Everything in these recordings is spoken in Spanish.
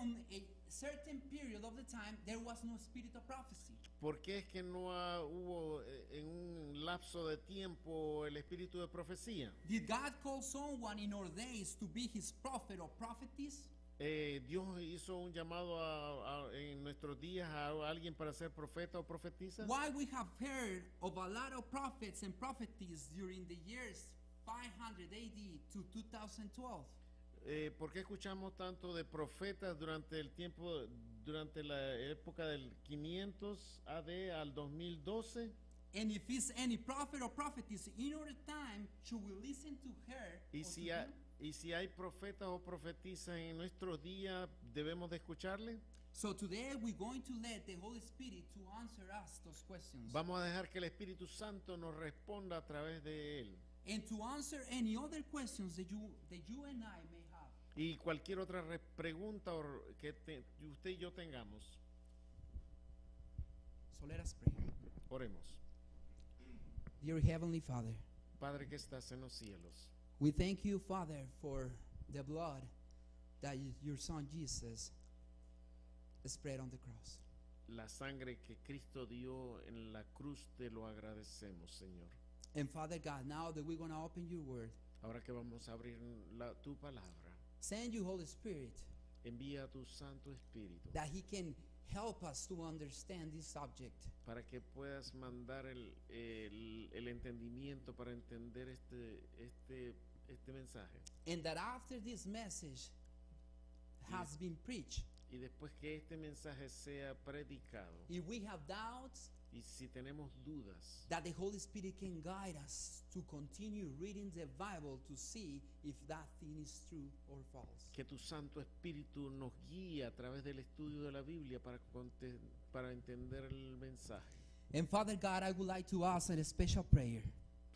from a certain period of the time there was no spirit of prophecy? ¿Por qué es que no hubo en un lapso de tiempo el espíritu de profecía? Did God call someone in our days to be his prophet or prophetess? Dios hizo un llamado en nuestros días a alguien para ser profeta o profetisa. Why we have heard of a lot of prophets and prophetess during the years 500 AD to 2012? ¿Por qué escuchamos tanto de profetas durante el tiempo, durante la época del 500 AD al 2012? And if it's any prophet or prophetess in our time, should we listen to her? Y si hay profetas o profetisas en nuestros días, ¿debemos de escucharle? So today we're going to let the Holy Spirit to answer us those questions. Vamos a dejar que el Espíritu Santo nos responda a través de él. And to answer any other questions that you and I may have. Y cualquier otra pregunta que usted y yo tengamos. So let us pray. Oremos. Dear Heavenly Father, Padre que estás en los cielos, we thank you, Father, for the blood that your Son Jesus spread on the cross. la sangre que Cristo dio en la cruz, te lo agradecemos, Señor. And Father God, now that we're going to open your word, Ahora que vamos a abrir tu palabra, send you, Holy Spirit, envía a tu Santo Espíritu that he can help us to understand this subject. para que puedas mandar el entendimiento para entender este mensaje. And that after this message has been preached, Y después que este mensaje sea predicado, if we have doubts, y si tenemos dudas, that the Holy Spirit can guide us to continue reading the Bible to see if that thing is true or false. que tu Santo Espíritu nos guíe a través del estudio de la Biblia para entender el mensaje. And Father God, I would like to ask a special prayer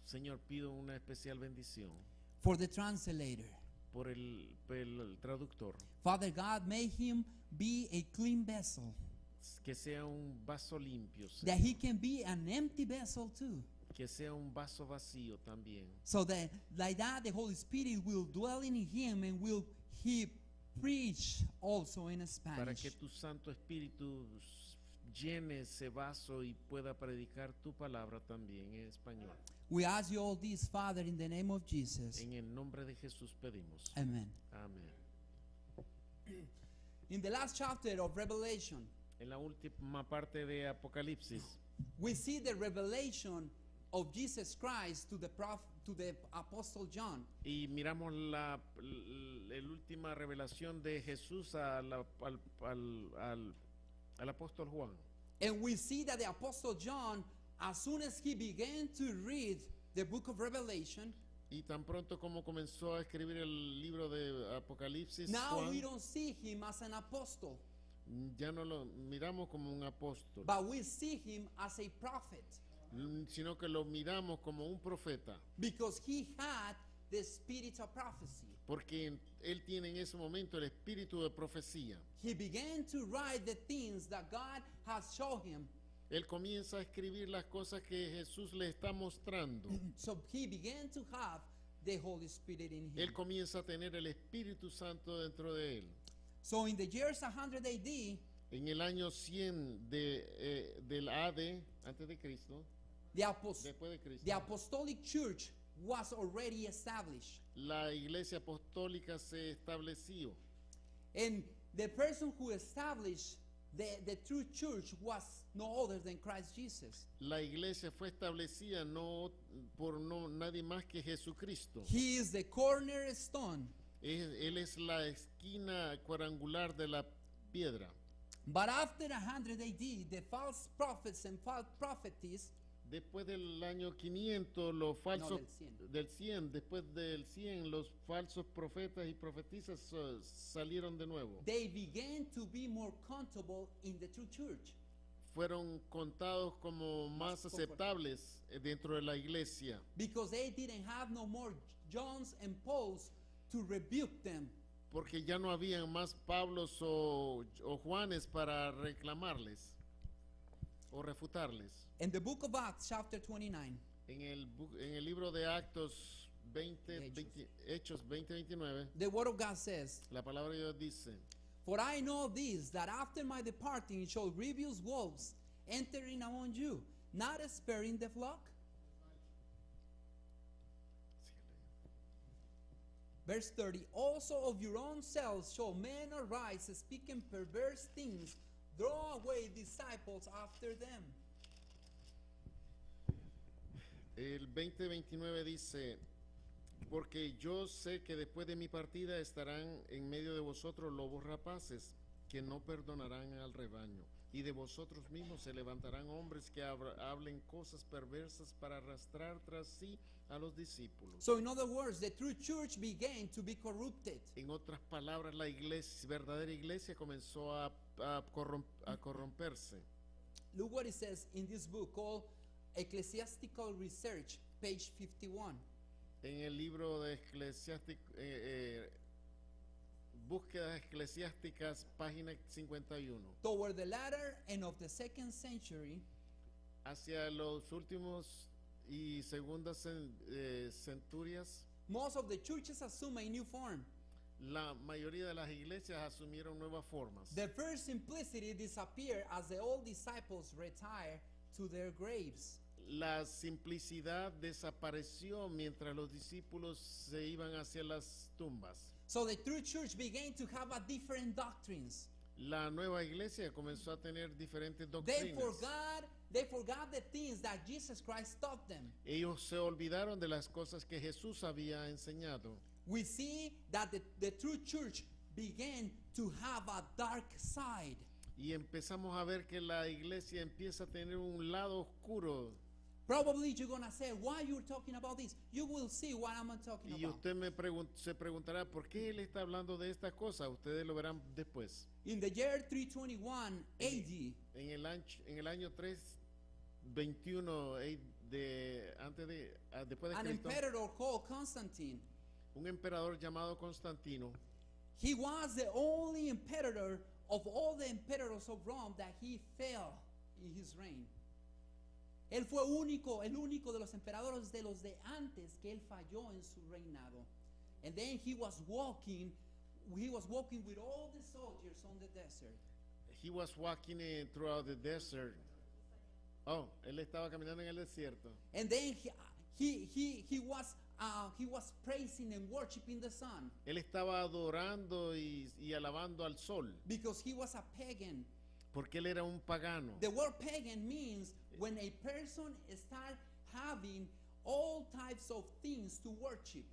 Señor, pido una especial bendición for the translator. por el traductor, Father God, may him be a clean vessel, que sea un vaso limpio, Señor, that he can be an empty vessel too, que sea un vaso vacío también, so that like that the Holy Spirit will dwell in him and will he preach also in para que Spanish. tu Santo Espíritu llene ese vaso y pueda predicar tu palabra también en español. We ask you all this, Father, in the name of Jesus. En el nombre de Jesús pedimos. Amen. Amén. In the last chapter of Revelation, En la última parte de Apocalipsis, we see the revelation of Jesus Christ to the Apostle John. y miramos la última revelación de Jesús al apóstol Juan. And we see that the Apostle John, as soon as he began to read the book of Revelation, Y tan pronto como comenzó a escribir el libro de Apocalipsis, now Juan, we don't see him as an apostle, ya no lo miramos como un apóstol, but we see him as a prophet, sino que lo miramos como un profeta, because he had the spirit of prophecy. porque él tiene en ese momento el espíritu de profecía. He began to write the things that God has shown him. Él comienza a escribir las cosas que Jesús le está mostrando. So he began to have the Holy Spirit in Él him. comienza a tener el Espíritu Santo dentro de él. So in the years 100 AD, En el año 100 del AD, antes de Cristo, después de Cristo, the apostolic church was already established. la iglesia apostólica se estableció. And the person who established the true church was no other than Christ Jesus. La iglesia fue establecida no por nadie más que Jesucristo. He is the cornerstone. Él es la esquina cuadrangular de la piedra. But after 100 AD, the false prophets and false prophetess, Después del año 500, los falsos del 100. del 100, después del 100, los falsos profetas y profetisas salieron de nuevo. they began to be more comfortable in the true church. Fueron contados como más aceptables dentro de la iglesia, Because they didn't have no more Johns and Pauls to rebuke them. porque ya no habían más Pablos o Juanes para reclamarles o refutarles. In the book of Acts, chapter 29, En el libro de Actos 20, Hechos. 20, Hechos 20-29, the word of God says, la palabra de Dios dice: For I know this, that after my departing shall grievous wolves enter in among you, not sparing the flock. Verse 30, also of your own selves shall men arise, speaking perverse things, draw away disciples after them. El 20:29 dice, porque yo sé que después de mi partida estarán en medio de vosotros lobos rapaces, que no perdonarán al rebaño, y de vosotros mismos se levantarán hombres que hablen cosas perversas para arrastrar tras sí a los discípulos. So in other words, the true church began to be corrupted. En otras palabras, la iglesia, verdadera iglesia, comenzó a corromperse. Look what it says in this book called Ecclesiastical Research, page 51. En el libro de Búsquedas Eclesiásticas, página 51. Toward the latter end of the 2nd century, Hacia los últimos y segundas centurias, most of the churches assume a new form. la mayoría de las iglesias asumieron nuevas formas. The first simplicity disappeared as the old disciples retired to their graves. La simplicidad desapareció mientras los discípulos se iban hacia las tumbas. So the true church began to have a different doctrines. La nueva iglesia comenzó a tener diferentes They doctrinas. forgot the things that Jesus Christ taught them. Ellos se olvidaron de las cosas que Jesús había enseñado. We see that the true church began to have a dark side. Y empezamos a ver que la iglesia empieza a tener un lado oscuro. Probably you're going to say, why you're talking about this? You will see what I'm talking Y about. usted se preguntará, ¿por qué él está hablando de estas cosas? Ustedes lo verán después. In the year 321 AD, En el año 321 después de an Cristo, emperor called Constantine, un emperador llamado Constantino, he was the only emperor of all the emperors of Rome that he fell in his reign. Él fue el único de los emperadores de los de antes que él falló en su reinado. And then he was walking with all the soldiers on the desert. he was walking throughout the desert. Oh, él estaba caminando en el desierto. And then he was praising and worshiping the sun Él estaba adorando y alabando al sol, because he was a pagan. porque él era un pagano. The word pagan means when a person start having all types of things to worship.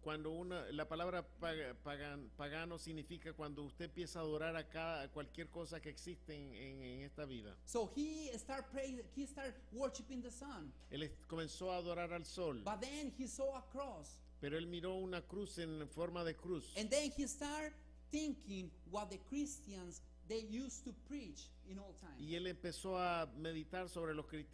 Cuando la palabra pagano significa cuando usted empieza a adorar a cualquier cosa que existe en esta vida. So he start worshiping the sun. Él comenzó a adorar al sol, But then he saw a cross. pero él miró una cruz en forma de cruz. And then he started thinking what the Christians they used to preach in all time. Y él empezó a meditar sobre lo que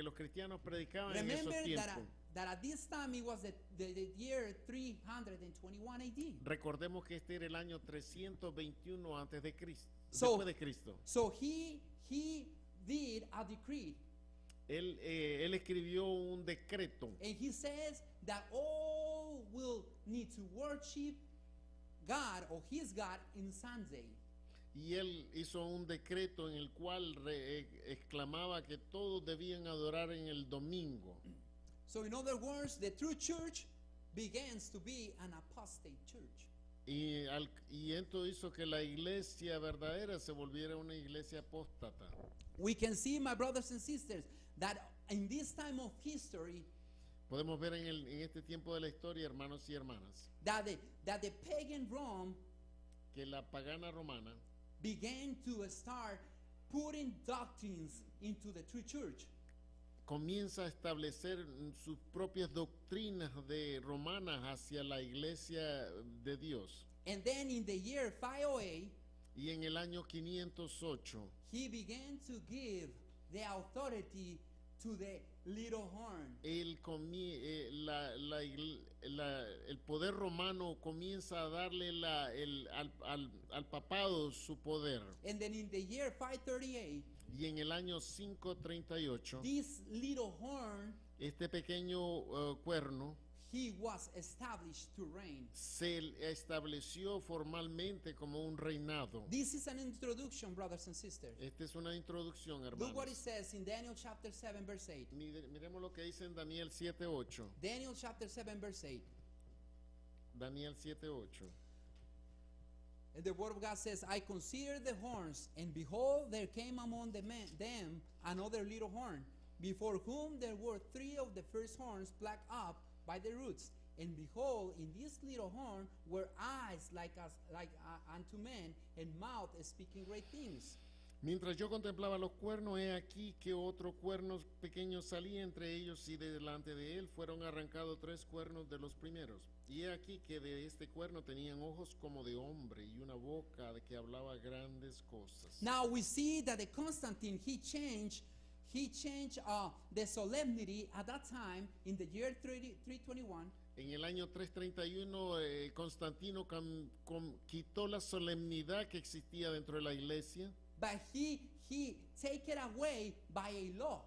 los cristianos predicaban en esos Remember tiempos. that at this time it was the year 321 AD. Recordemos que este era el año 321 antes de Cristo, So- después de Cristo. So he did a decree, Él escribió un decreto and he says that all will need to worship God or his God in Sunday. y él hizo un decreto en el cual exclamaba que todos debían adorar en el domingo. So in other words, the true church begins to be an apostate church. Y esto hizo que la iglesia verdadera se volviera una iglesia apóstata. We can see, my brothers and sisters, that in this time of history, Podemos ver en este tiempo de la historia, hermanos y hermanas, that the pagan Rome que la pagana romana began to start putting doctrines into the true church. comienza a establecer sus propias doctrinas romanas hacia la iglesia de Dios. And then in the year 508, Y en el año 508, he began to give the authority to the little horn. el poder romano comienza a darle al papado su poder. And then in the year 538, Y en el año 538, this little horn, este pequeño cuerno, he was established to reign. se estableció formalmente como un reinado. This is an introduction, brothers and sisters. Esta es una introducción, Look what it hermanos. says in Daniel chapter 7, verse 8. Miremos lo que dice en Daniel 7:8. Daniel chapter 7, verse 8. Daniel 7:8. And the word of God says, I considered the horns, and behold, there came among them another little horn, before whom there were three of the first horns plucked up by the roots. And behold, in this little horn were eyes like unto men, and mouth speaking great things. Mientras yo contemplaba los cuernos, he aquí que otro cuerno pequeño salía entre ellos, y delante de él fueron arrancados 3 cuernos de los primeros. Y he aquí que de este cuerno tenían ojos como de hombre y una boca de que hablaba grandes cosas. Now we see that the Constantine, he changed the solemnity at that time in the year 321. En el año 331, Constantino quitó la solemnidad que existía dentro de la iglesia. But he take it away by a law.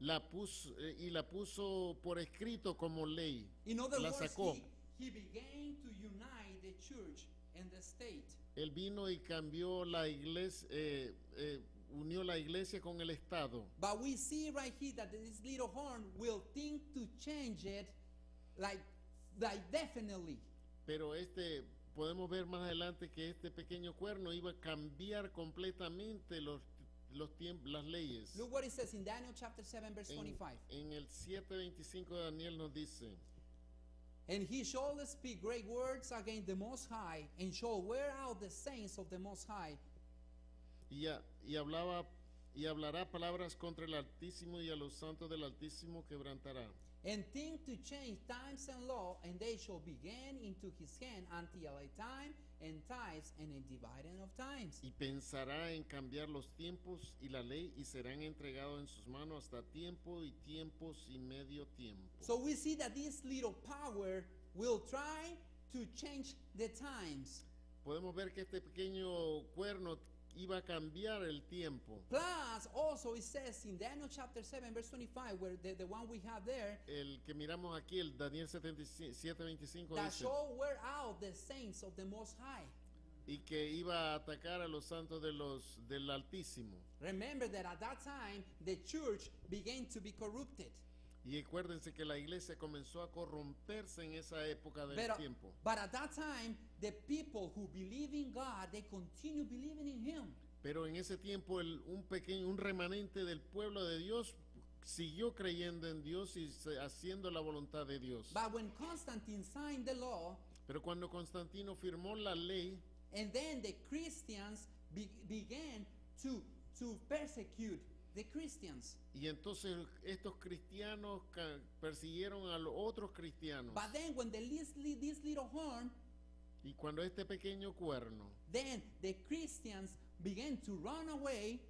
La puso por escrito como ley. In other La words, sacó. he began to unite the church and the state. Él vino y cambió la iglesia, unió la iglesia con el Estado. But we see right here that this little horn will think to change it like definitely. Pero podemos ver más adelante que este pequeño cuerno iba a cambiar completamente las leyes. Look what it says in Daniel chapter 7, verse 25. En el 7:25 de Daniel nos dice, And he shall speak great words against the Most High, and shall wear out the saints of the Most High. y hablará palabras contra el Altísimo, y a los santos del Altísimo quebrantará. And think to change times and law, and they shall begin into his hand until a time and times and a dividing of times. Y pensará en cambiar los tiempos y la ley, y serán entregados en sus manos hasta tiempo y tiempos y medio tiempo. So we see that this little power will try to change the times. Podemos ver que este pequeño cuerno iba a cambiar el tiempo. Plus, also it says in Daniel chapter 7, verse 25, where the one we have there, El que miramos aquí, el Daniel 7:25 that dice, shall wear out the saints of the Most High. y que iba a atacar a los santos del Altísimo. Remember that at that time, the church began to be corrupted. Y acuérdense que la iglesia comenzó a corromperse en esa época del tiempo. But at that time, the people who believe in God, they continue believing in Him. Pero en ese tiempo un remanente del pueblo de Dios siguió creyendo en Dios y haciendo la voluntad de Dios. But when Constantine signed the law, Pero cuando Constantino firmó la ley, and then the Christians began to persecute the Christians. y entonces estos cristianos persiguieron a los otros cristianos. But then when this little horn, Y cuando este pequeño cuerno, then the Christians began to run away,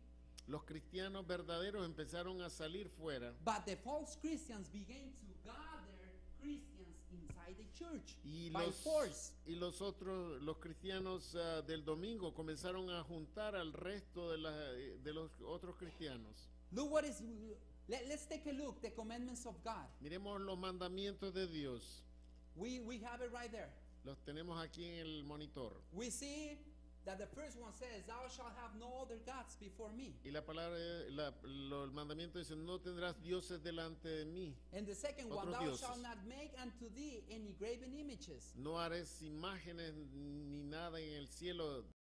los cristianos verdaderos empezaron a salir fuera, but the false Christians began to gather Christians inside the church y by force. los cristianos del domingo comenzaron a juntar al resto de los otros cristianos. Look what is, let's take a look, the commandments of God. Miremos los mandamientos de Dios. We have it right there. Los tenemos aquí en el monitor. We see that the first one says, thou shalt have no other gods before me. Y la palabra, el mandamiento dice, no tendrás dioses delante de mí. And the second one, Otros thou dioses. shalt not make unto thee any graven images. No harás imágenes ni nada en el cielo